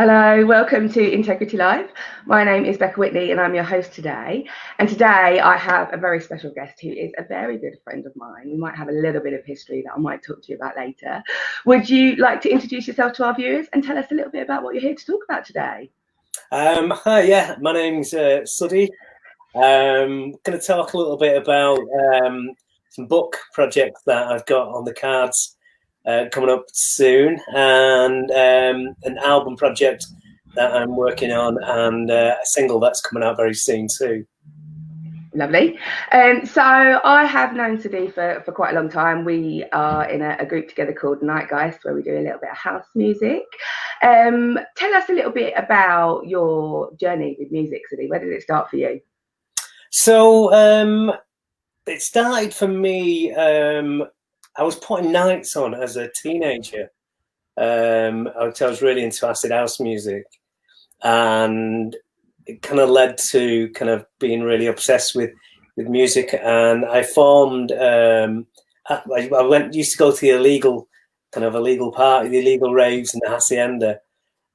Hello, welcome to Integrity Live. My name is Bekka Whitney and I'm your host today. And today I have a very special guest who is a very good friend of mine. We might have a little bit of history that I might talk to you about later. Would you like to introduce yourself to our viewers and tell us a little bit about what you're here to talk about today? Hi, yeah, my name's Suddi. Going to talk a little bit about some book projects that I've got on the cards coming up soon, and an album project that I'm working on, and a single that's coming out very soon too. Lovely. So I have known Suddi for quite a long time. We are in a group together called Nightgeist, where we do a little bit of house music. Tell us a little bit about your journey with music, Suddi. Where did it start for you? So it started for me. I was putting nights on as a teenager. I was really into acid house music, and it kind of led to kind of being really obsessed with music. And I formed. Used to go to the illegal party, the illegal raves in the hacienda,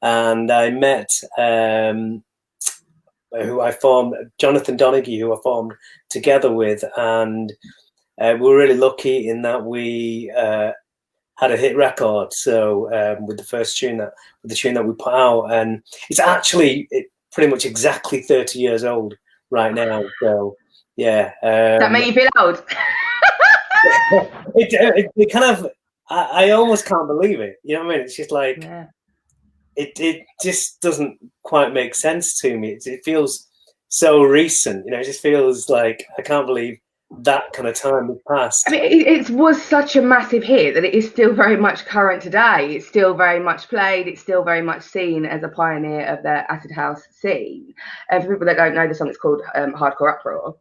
and I met who I formed, Jonathan Donaghy, who I formed together with, and we were really lucky in that we had a hit record. So with the tune that we put out, and it's actually pretty much exactly 30 years old right now. So yeah, That make you feel old? it kind of, I almost can't believe it. You know what I mean? It's just like. Yeah. It just doesn't quite make sense to me. It feels so recent, it just feels like I can't believe that kind of time has passed. I mean, it was such a massive hit that it is still very much current today. It's still very much played. It's still very much seen as a pioneer of the acid house scene. And for people that don't know the song, it's called Hardcore Uproar.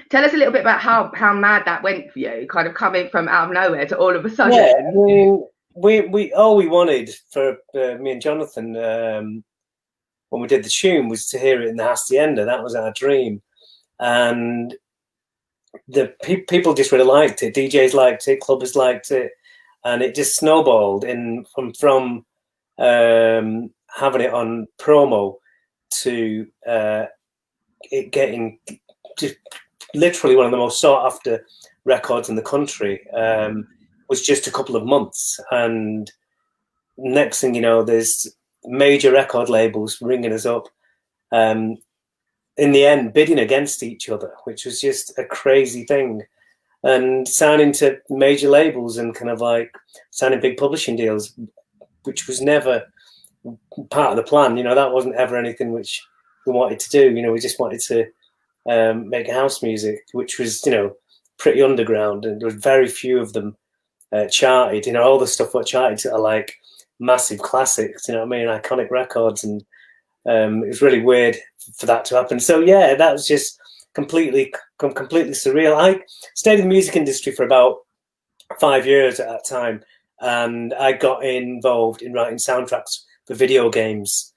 Tell us a little bit about how mad that went for you, kind of coming from out of nowhere to all of a sudden. Yeah, I mean, we all we wanted for me and Jonathan when we did the tune was to hear it in the hacienda. That was our dream, and the people just really liked it. DJs liked it, clubbers liked it, and it just snowballed in from having it on promo to it getting just literally one of the most sought after records in the country. Was just a couple of months, and next thing you know, there's major record labels ringing us up, in the end bidding against each other, which was just a crazy thing, and signing to major labels and kind of like signing big publishing deals, which was never part of the plan. That wasn't ever anything which we wanted to do. We just wanted to make house music, which was pretty underground, and there was very few of them charted. All the stuff what charted are like massive classics, iconic records, and it was really weird for that to happen. So yeah, that was just completely surreal. I stayed in the music industry for about 5 years at that time, and I got involved in writing soundtracks for video games,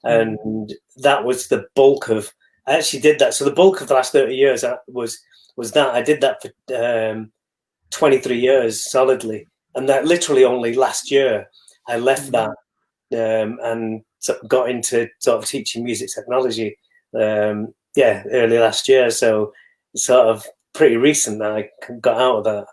and that was the bulk of. I actually did that. So the bulk of the last 30 years was that I did that for 23 years solidly, and that literally only last year I left that and got into sort of teaching music technology early last year. So it's sort of pretty recent that I got out of that.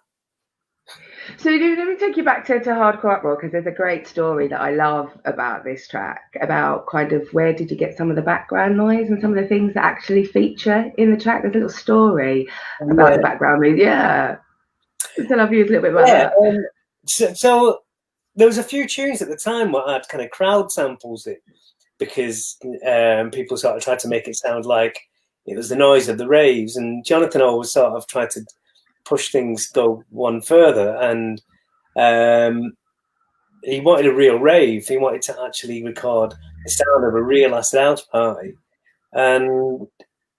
So let me take you back to Hardcore Uproar, because there's a great story that I love about this track, about kind of where did you get some of the background noise and some of the things that actually feature in the track. There's a little story about the background noise. Yeah. So I'll use a little bit about that. So there was a few tunes at the time where I had kind of crowd samples in, because people sort of tried to make it sound like it was the noise of the raves, and Jonathan always sort of tried to push things go one further, and he wanted a real rave. He wanted to actually record the sound of a real acid house party, and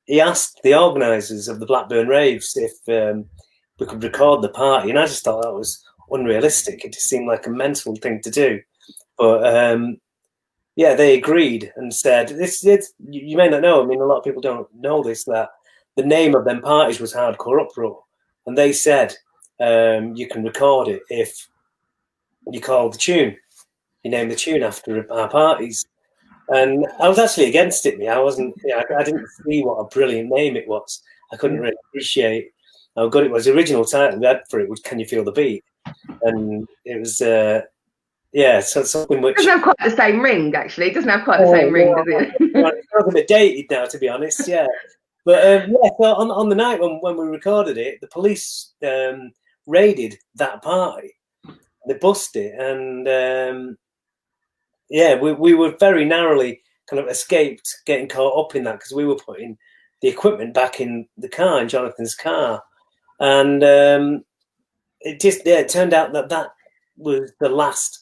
he asked the organisers of the Blackburn raves if we could record the party, and I just thought that was unrealistic. It just seemed like a mental thing to do, but they agreed and said, you may not know, I mean, a lot of people don't know this, that the name of them parties was Hardcore Uproar, and they said you can record it if you call the tune, you name the tune after our parties. And I was actually against it. Me, I wasn't. I didn't see what a brilliant name it was. I couldn't really appreciate how good it was. The original title we had for it was "Can You Feel the Beat?" And it was, so something which It doesn't have quite the same ring. Actually, it doesn't have quite the same ring, does it? It's a bit dated now, to be honest. Yeah, but so on the night when we recorded it, the police raided that party. They bust it, and we were very narrowly kind of escaped getting caught up in that because we were putting the equipment back in the car, in Jonathan's car, and it turned out that was the last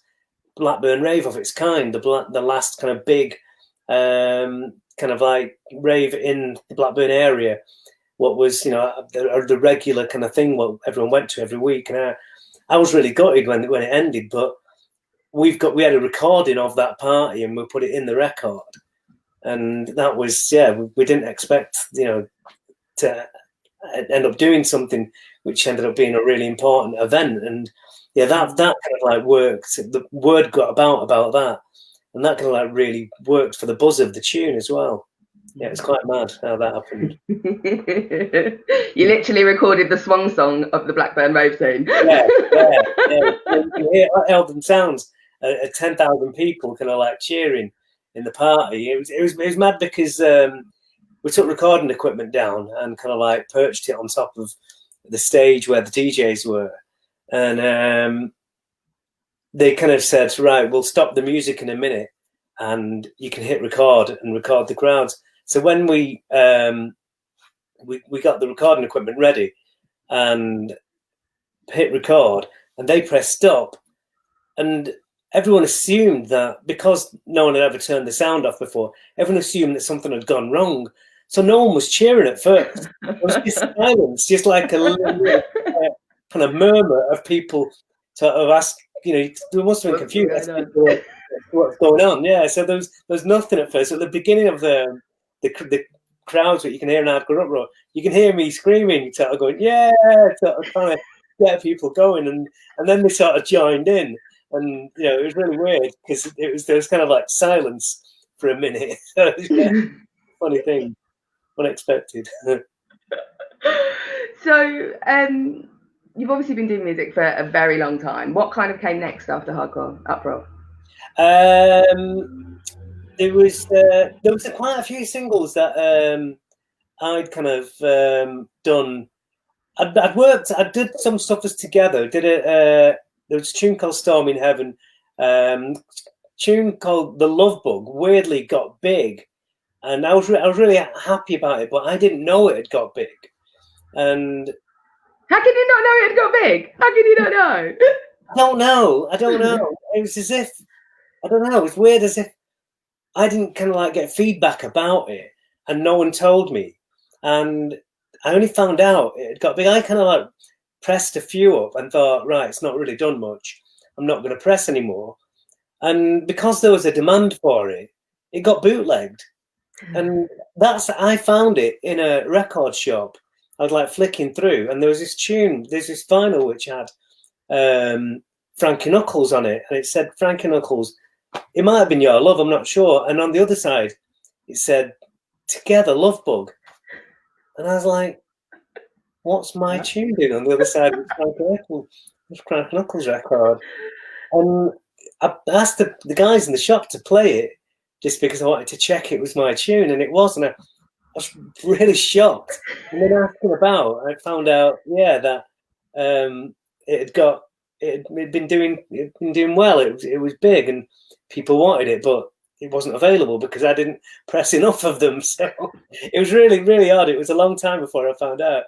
Blackburn rave of its kind, the last kind of big kind of like rave in the Blackburn area. What was the regular kind of thing what everyone went to every week, and I was really gutted when it ended, but we had a recording of that party and we put it in the record, and that was we didn't expect to end up doing something which ended up being a really important event, and that kind of like worked. The word got about that, and that kind of like really worked for the buzz of the tune as well. Yeah, it's quite mad how that happened. You literally recorded the swan song of the Blackburn rave scene. Yeah. You can hear Eldon sounds. 10,000 people kind of like cheering in the party. It was mad because we took recording equipment down and kind of like perched it on top of the stage where the DJs were, and they kind of said, right, we'll stop the music in a minute and you can hit record and record the crowds. So when we got the recording equipment ready and hit record, and they pressed stop, and everyone assumed that because no one had ever turned the sound off before, everyone assumed that something had gone wrong. So no one was cheering at first. It was just silence, just like a little kind of murmur of people sort of ask, they must have been confused. What's going on? Yeah, so there's nothing at first. At the beginning of the crowds, what you can hear in Hardcore Uproar, you can hear me screaming, sort of going, yeah, sort of trying to get people going, and then they sort of joined in. And it was really weird because there was kind of like silence for a minute. Funny thing, unexpected. So you've obviously been doing music for a very long time. What kind of came next after Hardcore Uproar? There was quite a few singles that I'd kind of done. I did some stuff as together. There was a tune called Storm in Heaven, tune called The Love Bug, weirdly got big, and I was really happy about it, but I didn't know it had got big. And how can you not know it had got big? How can you not know? I don't know. It was as if, I don't know, it was weird, as if I didn't kind of like get feedback about it, and no one told me. And I only found out it had got big. I kind of like pressed a few up and thought, right, it's not really done much. I'm not going to press anymore. And because there was a demand for it, it got bootlegged. And I found it in a record shop. I was like flicking through, and there was this vinyl which had Frankie Knuckles on it, and it said Frankie Knuckles. It might have been Your Love, I'm not sure. And on the other side, it said Together, Love Bug. And I was like, what's my tune doing on the other side of Frankie Knuckles record? And I asked the guys in the shop to play it just because I wanted to check it was my tune, and it was. And I was really shocked. And then asking about, I found out, that it had been doing well. It was big, and people wanted it, but it wasn't available because I didn't press enough of them. So it was really, really odd. It was a long time before I found out.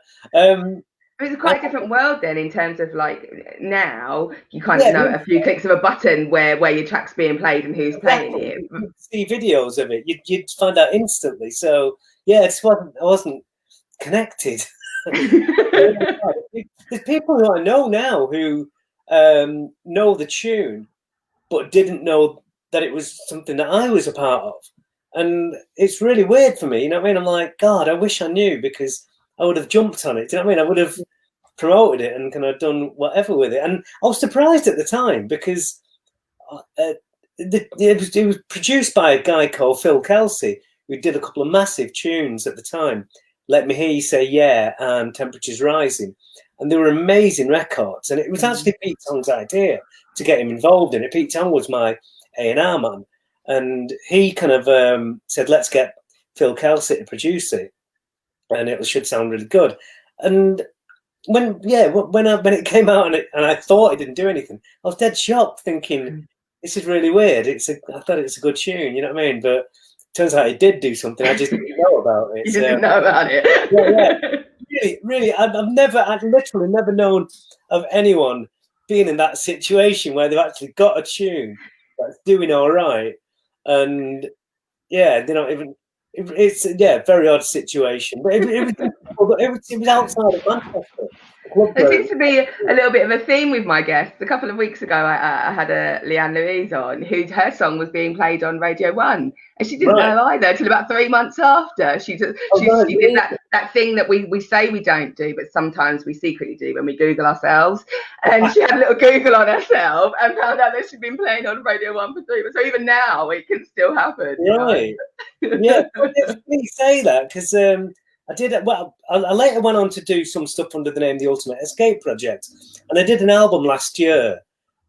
It's quite a different world then, in terms of like now you kind of know a few clicks of a button where your track's being played and who's playing it. You'd see videos of it, you'd find out instantly. So I wasn't connected. There's people who I know now who know the tune, but didn't know that it was something that I was a part of, and it's really weird for me. You know what I mean? I'm like, God, I wish I knew, because I would have jumped on it. Do you know what I mean? I would have promoted it and kind of done whatever with it. And I was surprised at the time because it was produced by a guy called Phil Kelsey, who did a couple of massive tunes at the time. Let Me Hear You Say Yeah and Temperatures Rising. And they were amazing records. And it was actually Pete Tong's idea to get him involved in it. Pete Tong was my A&R man. And he kind of said, let's get Phil Kelsey to produce it. And it should sound really good. And when it came out and I thought it didn't do anything, I was dead shocked, thinking, this is really weird. I thought it was a good tune, you know what I mean? But turns out it did do something. I just didn't know about it. You didn't know about it. Really, I've literally never known of anyone being in that situation where they've actually got a tune that's doing all right, and they're not even. It's a very odd situation, but it was outside of Manchester. There seems to be a little bit of a theme with my guests. A couple of weeks ago, I had Leanne Louise on, her song was being played on Radio 1, and she didn't know either until about 3 months after. She did that thing that we say we don't do, but sometimes we secretly do when we Google ourselves. And she had a little Google on herself and found out that she'd been playing on Radio 1 for 3 months. So even now, it can still happen. Right. Yeah, you say that because I did. Well, I later went on to do some stuff under the name The Ultimate Escape Project, and I did an album last year.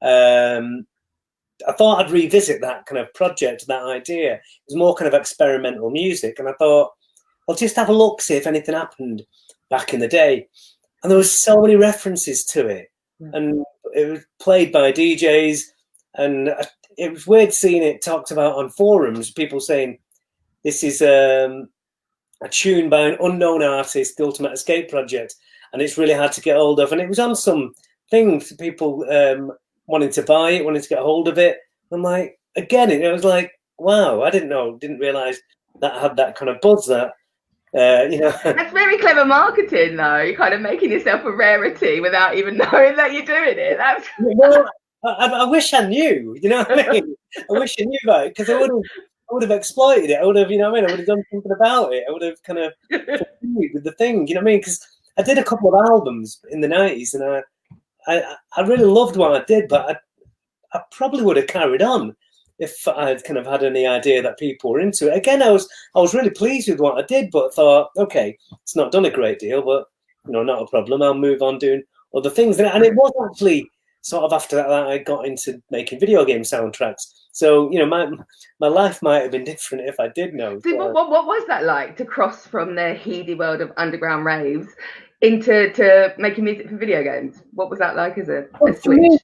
I thought I'd revisit that kind of project, that idea. It was more kind of experimental music, and I thought I'll just have a look, see if anything happened back in the day. And there was so many references to it, and it was played by DJs, and it was weird seeing it talked about on forums. People saying this is a tune by an unknown artist, The Ultimate Escape Project, and it's really hard to get hold of. And it was on some things, people wanting to buy it, wanting to get hold of it. I'm like, again, it was like, wow, I didn't realise that had that kind of buzz. That That's very clever marketing, though. You're kind of making yourself a rarity without even knowing that you're doing it. That's I wish I knew. You know what I mean? I wish I knew about it, because I would have exploited it. I would have, you know what I mean? I would have done something about it. I would have kind of continued with the thing, you know what I mean? Because I did a couple of albums in the 90s, and I really loved what I did, but I probably would have carried on if I'd kind of had any idea that people were into it. Again, I was really pleased with what I did, but thought, okay, it's not done a great deal, but not a problem. I'll move on doing other things. And it was actually sort of after that I got into making video game soundtracks. So, my life might have been different if I did know. What was that like, to cross from the heady world of underground raves into making music for video games? What was that like as a switch?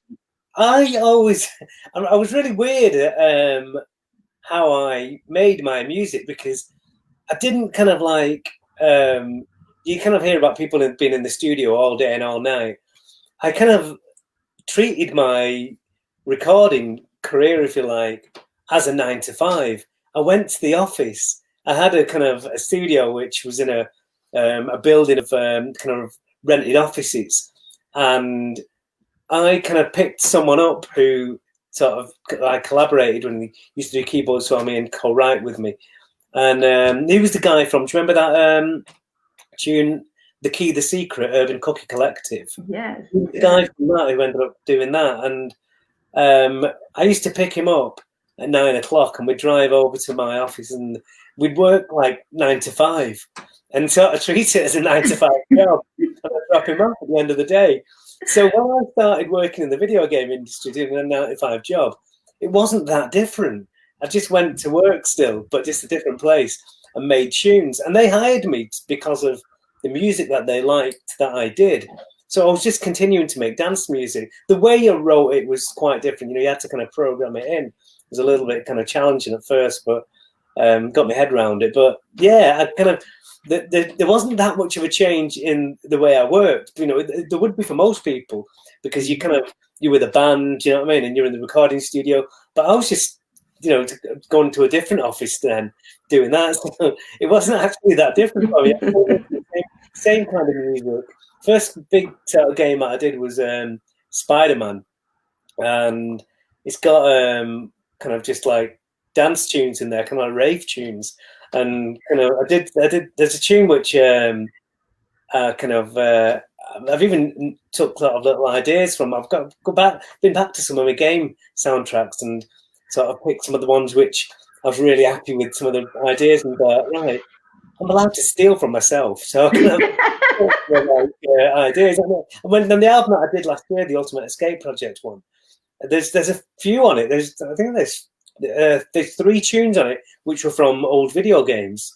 I was really weird at how I made my music, because I didn't kind of like, you kind of hear about people being in the studio all day and all night. I kind of treated my recording career, if you like, as a 9 to 5. I went to the office. I had a kind of a studio which was in a building of kind of rented offices, and I kind of picked someone up who sort of I collaborated when he used to do keyboards for me and co-write with me, and he was the guy from. Do you remember that tune, The Key, The Secret, Urban Cookie Collective? Yes. The guy from that who ended up doing that, and I used to pick him up at 9 o'clock, and we'd drive over to my office, and we'd work like 9 to 5, and sort of treat it as a 9 to 5 job, and I'd drop him off at the end of the day. So when I started working in the video game industry, doing a 9 to 5 job, it wasn't that different. I just went to work still, but just a different place, and made tunes. And they hired me because of the music that they liked that I did. So I was just continuing to make dance music. The way you wrote it was quite different. You had to kind of program it in. It was a little bit kind of challenging at first, but got my head around it. But yeah, I kind of, there wasn't that much of a change in the way I worked. There would be for most people, because you're with a band, you know what I mean, and you're in the recording studio. But I was just, going to a different office then, doing that. So it wasn't actually that different for me. Same kind of music. First big game that I did was Spider-Man, and it's got kind of just like dance tunes in there, kind of like rave tunes. And I did. There's a tune which I've even took a lot of little ideas from. I've been back to some of my game soundtracks and sort of picked some of the ones which I was really happy with, some of the ideas, and right, I'm allowed to steal from myself, so I can have ideas. And when the album that I did last year, the Ultimate Escape Project one, there's a few on it. I think there's 3 tunes on it which were from old video games,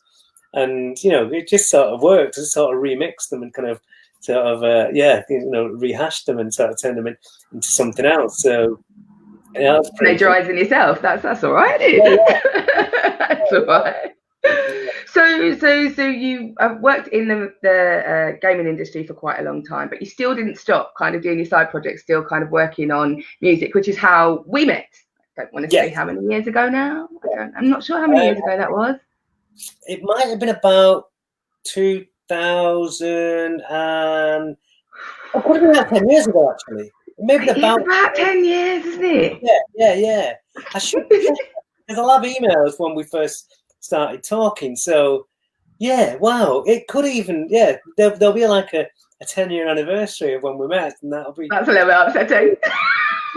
and it just sort of worked. Just sort of remixed them and kind of sort of rehashed them and sort of turned them into something else. So that's plagiarizing yourself. That's all right. That's all right. So you have worked in the gaming industry for quite a long time, but you still didn't stop kind of doing your side projects, still kind of working on music, which is how we met. I don't want to say how many years ago now. I'm not sure how many years ago that was. It might have been about 2000 and it could have been about 10 years ago, actually. Maybe about 10 years, isn't it? Yeah. I should because I'll have emails when we first started talking. So wow, it could even there'll be like a 10-year anniversary of when we met, and that's a little bit upsetting.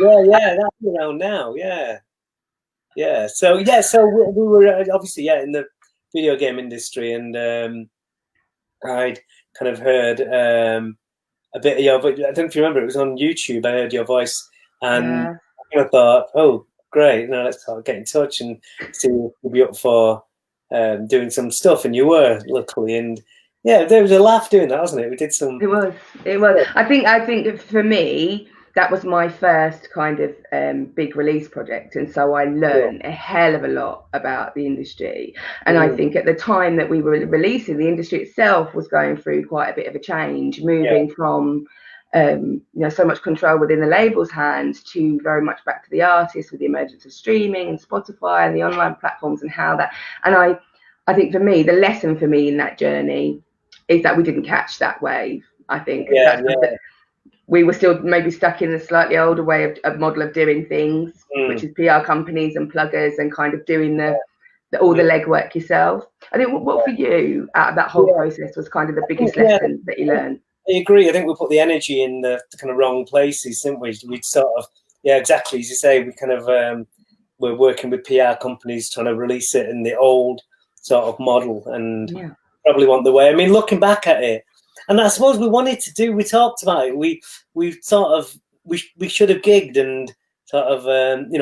That's around now. So we were obviously in the video game industry, and I'd kind of heard a bit of your, but I don't know if you remember, it was on YouTube. I heard your voice, and I thought, oh great, let's get in touch and see if we'll be up for doing some stuff. And you were, luckily, and there was a laugh doing that, wasn't it? We did some. It was. I think for me, that was my first kind of big release project, and so I learned a hell of a lot about the industry. And I think at the time that we were releasing, the industry itself was going through quite a bit of a change, moving from so much control within the label's hands to very much back to the artists, with the emergence of streaming and Spotify and the online platforms, and how that. And I think for me, the lesson for me in that journey is that we didn't catch that wave. I think we were still maybe stuck in a slightly older way of model of doing things, which is PR companies and pluggers and kind of doing all the legwork yourself. I think what for you out of that whole process was kind of the biggest lesson that you learned? I agree. I think we put the energy in the kind of wrong places, didn't we? We'd sort of, exactly as you say, we kind of we're working with PR companies trying to release it in the old sort of model, and probably want the way. I mean, looking back at it, and I suppose we talked about it. We sort of we should have gigged and sort of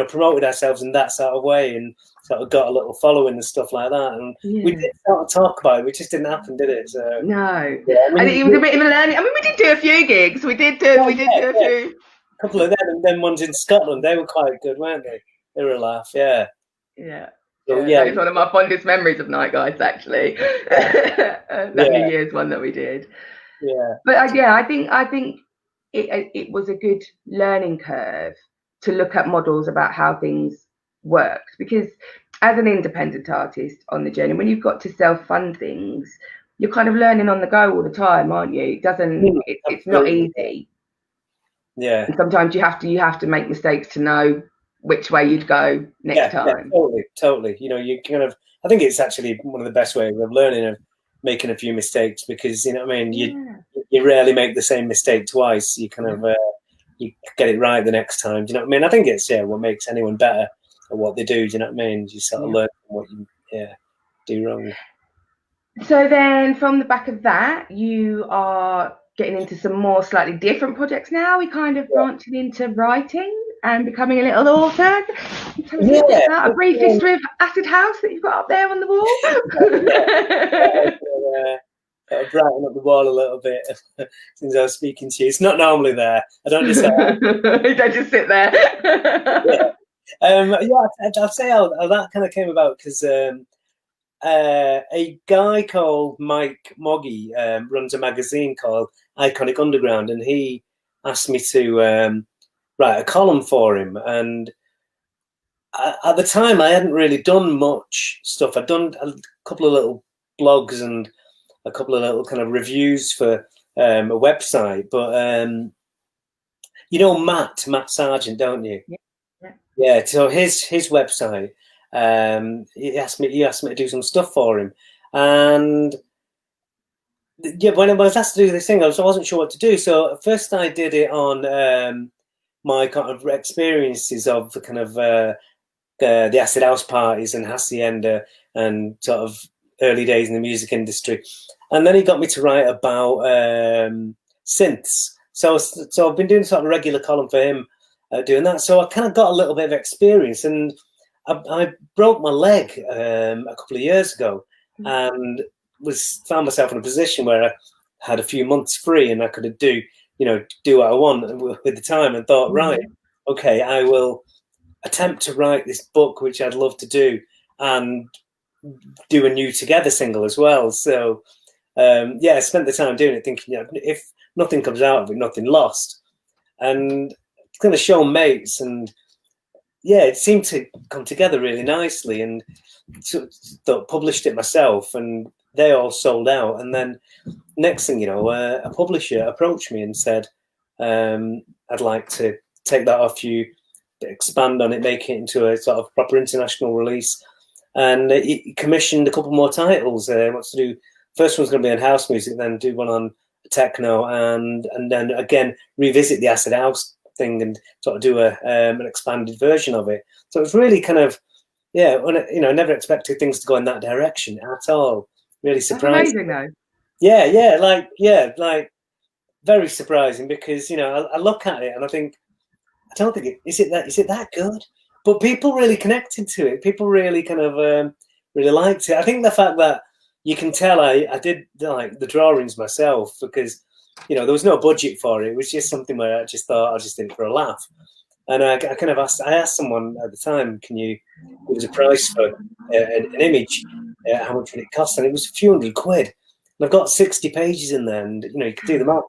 promoted ourselves in that sort of way, and sort of got a little following and stuff like that. And we did sort of talk about it. It just didn't happen, did it? So, no. I think it was a bit of a learning. I mean, we did do a few gigs. We did do a few. A couple of them, and then ones in Scotland. They were quite good, weren't they? They were a laugh. Yeah. So, it's one of my fondest memories of Night Guys, actually. That New Year's one that we did. But I think it was a good learning curve to look at models about how things worked, because as an independent artist on the journey, when you've got to self-fund things, you're kind of learning on the go all the time, aren't you? It's not easy. And sometimes you have to make mistakes to know which way you'd go next time. Totally. You kind of, I think it's actually one of the best ways of learning, of making a few mistakes, because you rarely make the same mistake twice. You kind of you get it right the next time. Do you know what I mean? I think it's what makes anyone better at what they do. Do you know what I mean? You sort of learn from what you do wrong. So then, from the back of that, you are getting into some more slightly different projects now. We kind of branching into writing and becoming a little author. Tell us about a brief history of Acid House that you've got up there on the wall. Brighten up the wall a little bit since I was speaking to you. It's not normally there. I don't just you don't just sit there. I'll say how that kind of came about, because a guy called Mike Moggy runs a magazine called Iconic Underground, and he asked me to write a column for him. And at the time, I hadn't really done much stuff. I'd done a couple of little blogs and a couple of little kind of reviews for a website, but Matt Sargent, don't you? Yeah. So his website, he asked me to do some stuff for him, and when I was asked to do this thing, I wasn't sure what to do. So at first I did it on my kind of experiences of the kind of the acid house parties and hacienda and sort of early days in the music industry. And then he got me to write about synths. So I've been doing sort of a regular column for him doing that. So I kind of got a little bit of experience, and I broke my leg a couple of years ago, and found myself in a position where I had a few months free, and I could do what I want with the time, and thought, right, okay, I will attempt to write this book, which I'd love to do, and do a new Together single as well. So I spent the time doing it, thinking, if nothing comes out of it, nothing lost, and kind of show mates, and it seemed to come together really nicely, and published it myself, and they all sold out. And then next thing you know, a publisher approached me and said, I'd like to take that off you, expand on it, make it into a sort of proper international release. And he commissioned a couple more titles. Wants to do, first one's going to be on house music, then do one on techno, and then again revisit the acid house thing and sort of do an expanded version of it. So it was really kind of, never expected things to go in that direction at all. Really surprising. That's amazing, though. Like very surprising, because I look at it and I think, I don't think is it that good? But people really connected to it. People really kind of really liked it. I think the fact that you can tell I did like the drawings myself, because there was no budget for it. It was just something where I just thought I just did it for a laugh. And I kind of asked someone at the time, can you give us a price for an image? How much would it cost? And it was a few £100. And I've got 60 pages in there, and you can do the math.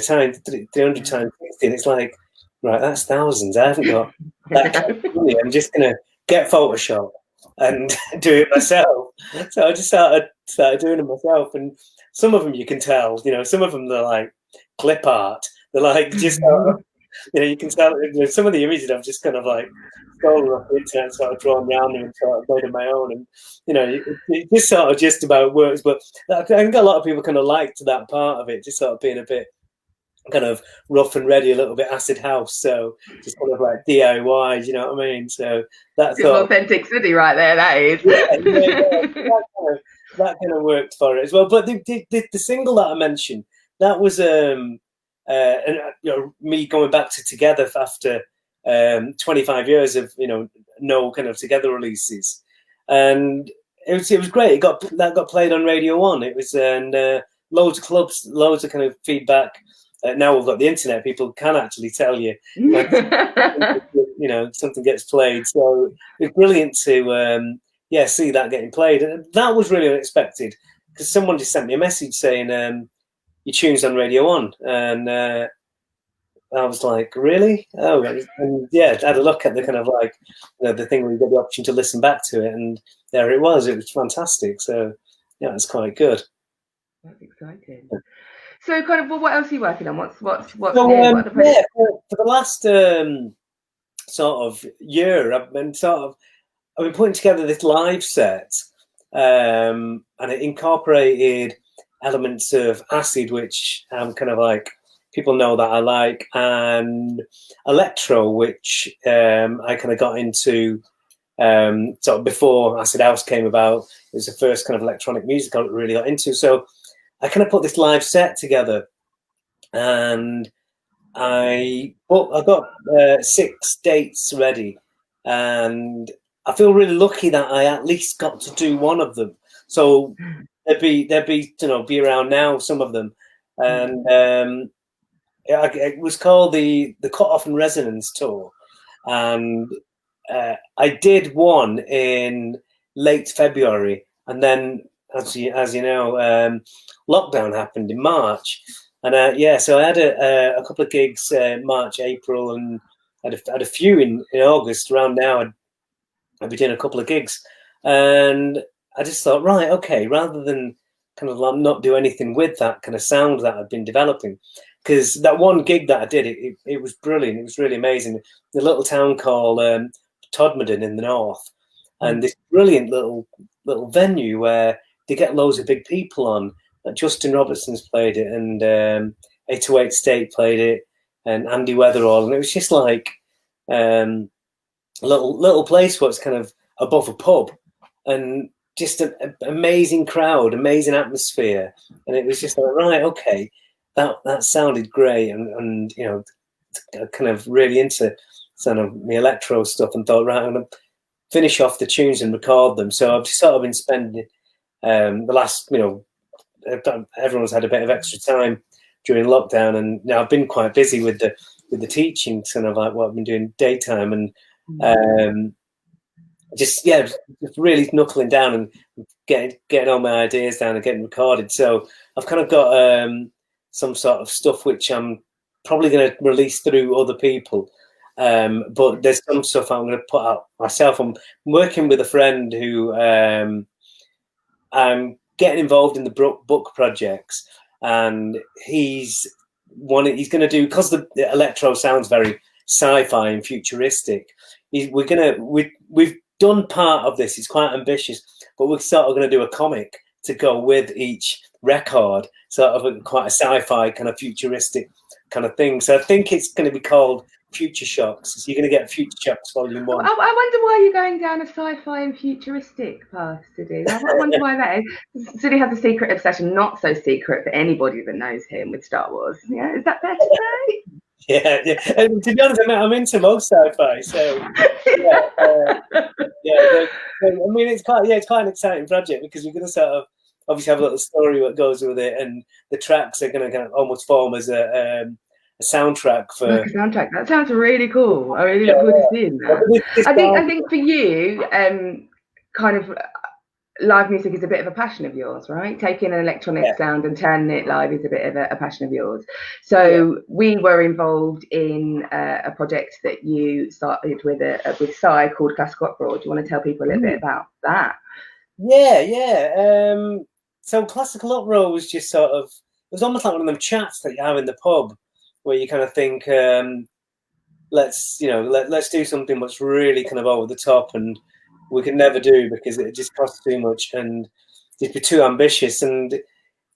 Times 300 times 60, and it's like, right, that's thousands. I haven't got that kind of money. I'm just gonna get Photoshop and do it myself. So I just started doing it myself, and some of them you can tell, some of them they're like clip art. They're like just, you can tell some of the images I've just kind of like stolen off the internet, sort of drawn around them and sort of made of my own, and it just sort of just about works. But I think a lot of people kind of liked that part of it, just sort of being a bit kind of rough and ready, a little bit acid house, so just kind of like DIY, you know what I mean? So that's authentic Suddi right there, that is. That kind of worked for it as well. But the single that I mentioned, that was me going back to Together after 25 years of no kind of Together releases, and it was great. That got played on Radio 1. It was, and loads of clubs, loads of kind of feedback. Now we've got the internet, people can actually tell you when something gets played. So it's brilliant to see that getting played. And that was really unexpected, because someone just sent me a message saying your tune's on Radio 1, and I was like, really? Oh, and I had a look at the kind of like the thing where you get the option to listen back to it, and there it was. It was fantastic. So it's quite good. That's exciting. So, kind of, what else are you working on? What's so, for the last sort of year, I've been putting together this live set, and it incorporated elements of acid, which I'm kind of like, people know that I like, and electro, which I kind of got into sort of before Acid House came about. It was the first kind of electronic music I really got into. So I kind of put this live set together, and I got 6 dates ready, and I feel really lucky that I at least got to do one of them. So there'd be be around now, some of them, and it was called the Cut Off and Resonance Tour, and I did one in late February, and then as you know, lockdown happened in March, and so I had a couple of gigs March, April, and had a few in August. Around now, I'd be doing a couple of gigs, and I just thought, right, okay, rather than kind of not do anything with that kind of sound that I'd been developing, because that one gig that I did, it was brilliant. It was really amazing. The little town called Todmorden in the north, and this brilliant little venue where they get loads of big people on. Justin Robertson's played it, and 808 State played it, and Andy Weatherall, and it was just like little place what's kind of above a pub, and just an amazing crowd, amazing atmosphere, and it was just like, right, okay, that sounded great, and you know, kind of really into sort of the electro stuff, and thought, right, I'm gonna finish off the tunes and record them. So I've just sort of been spending the last, you know, everyone's had a bit of extra time during lockdown, and you know, I've been quite busy with the teaching, kind of like what I've been doing daytime, and just really knuckling down and getting all my ideas down and getting recorded. So I've kind of got some sort of stuff which I'm probably going to release through other people. But there's some stuff I'm going to put out myself. I'm working with a friend who I'm getting involved in the book projects, and he's going to do, because the electro sounds very sci-fi and futuristic. We've done part of this. It's quite ambitious, but we're sort of going to do a comic to go with each record, sort of quite a sci-fi kind of futuristic kind of thing. So I think it's going to be called Future Shocks. So you're going to get Future Shocks Volume 1. I wonder why you're going down a sci-fi and futuristic path, Suddi. I wonder why that is. Suddi has a secret obsession, not so secret for anybody that knows him, with Star Wars. Yeah, is that fair to say? Yeah. And to be honest, I'm into most sci-fi, so I mean, it's quite an exciting project, because we're going to sort of obviously have a little story what goes with it, and the tracks are going to kind of almost form as a soundtrack for. Like a soundtrack. That sounds really cool. I really look forward to seeing that. I think for you, kind of live music is a bit of a passion of yours, right? Taking an electronic sound and turning it live is a bit of a passion of yours. So we were involved in a project that you started with Psy called Classical Uproar. Do you want to tell people a little bit about that? Yeah. So Classical Uproar was just sort of, it was almost like one of them chats that you have in the pub, where you kind of think, let's do something that's really kind of over the top, and we could never do because it just costs too much and it'd be too ambitious. And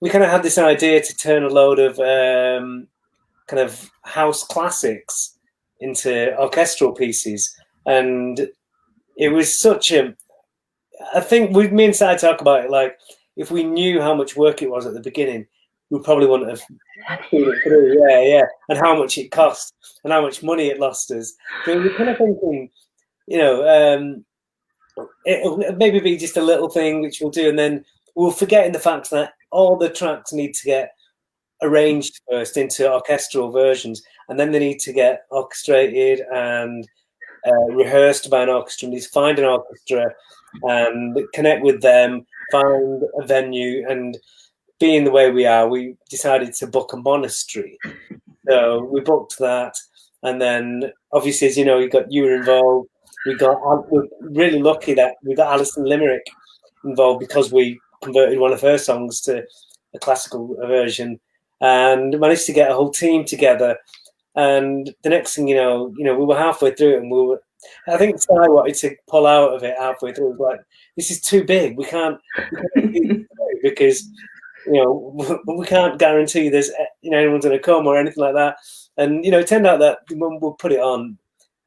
we kind of had this idea to turn a load of kind of house classics into orchestral pieces, and it was such a, I think me and Si talk about it, like, if we knew how much work it was at the beginning, we probably wouldn't have seen it through. And how much it cost and how much money it lost us. So we were kind of thinking, it'll maybe be just a little thing which we'll do, and then we'll forget in the fact that all the tracks need to get arranged first into orchestral versions, and then they need to get orchestrated and rehearsed by an orchestra, and find an orchestra and connect with them, find a venue. And being the way we are, we decided to book a monastery. So we booked that, and then obviously, as you know, you were involved. We're really lucky that we got Alison Limerick involved, because we converted one of her songs to a classical version, and managed to get a whole team together. And the next thing you know, we were halfway through it, and I think Si wanted to pull out of it halfway through. It was like, this is too big. We can't do it because we can't guarantee there's anyone's going to come or anything like that. And it turned out that when we put it on,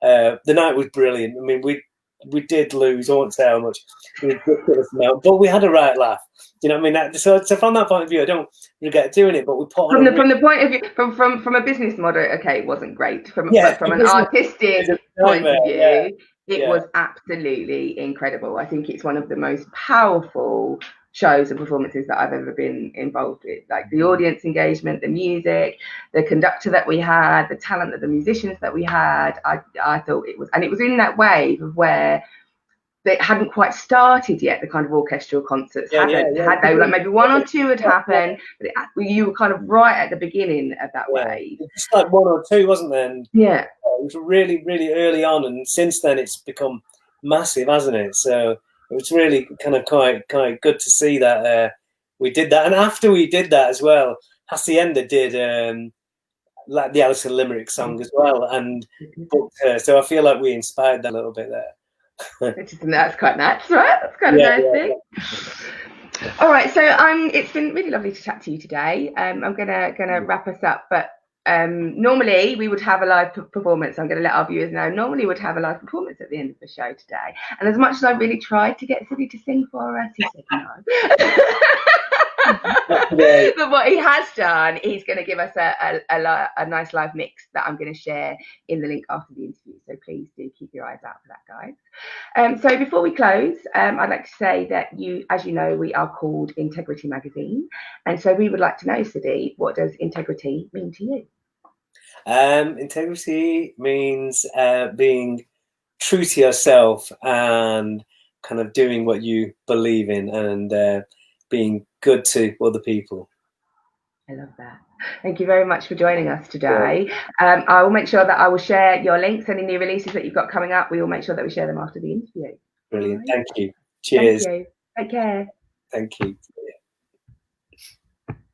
the night was brilliant. I mean, we did lose, I won't say how much, ridiculous amount, but we had a right laugh. You know what I mean? So from that point of view, I don't regret doing it. But we put on from the point of view, from a business model, okay, it wasn't great. From an artistic point of view, it was absolutely incredible. I think it's one of the most powerful shows and performances that I've ever been involved with. Like the audience engagement, the music, the conductor that we had, the talent of the musicians that we had. I thought it was, and it was in that wave of where they hadn't quite started yet. The kind of orchestral concerts had they, like maybe one or two had happened, but you were kind of right at the beginning of that wave. Just like one or two, wasn't there? And it was really, really early on, and since then it's become massive, hasn't it? So it was really kind of quite good to see that we did that. And after we did that as well, Hacienda did like the Alison Limerick song as well, and booked her. So I feel like we inspired that a little bit there. That's quite nice, right? That's quite a nice thing. All right, so it's been really lovely to chat to you today. I'm gonna wrap us up, but normally we would have a live performance. I'm going to let our viewers know. Normally we'd have a live performance at the end of the show today. And as much as I really tried to get Suddi to sing for us, he said no. But what he has done, he's going to give us a nice live mix that I'm going to share in the link after the interview. So please do keep your eyes out for that, guys. So before we close, I'd like to say that as you know, we are called Integrity Magazine. And so we would like to know, Suddi, what does integrity mean to you? Integrity means being true to yourself and kind of doing what you believe in and being good to other people. I love that. Thank you very much for joining us today. I will make sure that I will share your links, any new releases that you've got coming up. We will make sure that we share them after the interview. Brilliant. Right. Thank you. Cheers. Thank you. Take care. Thank you.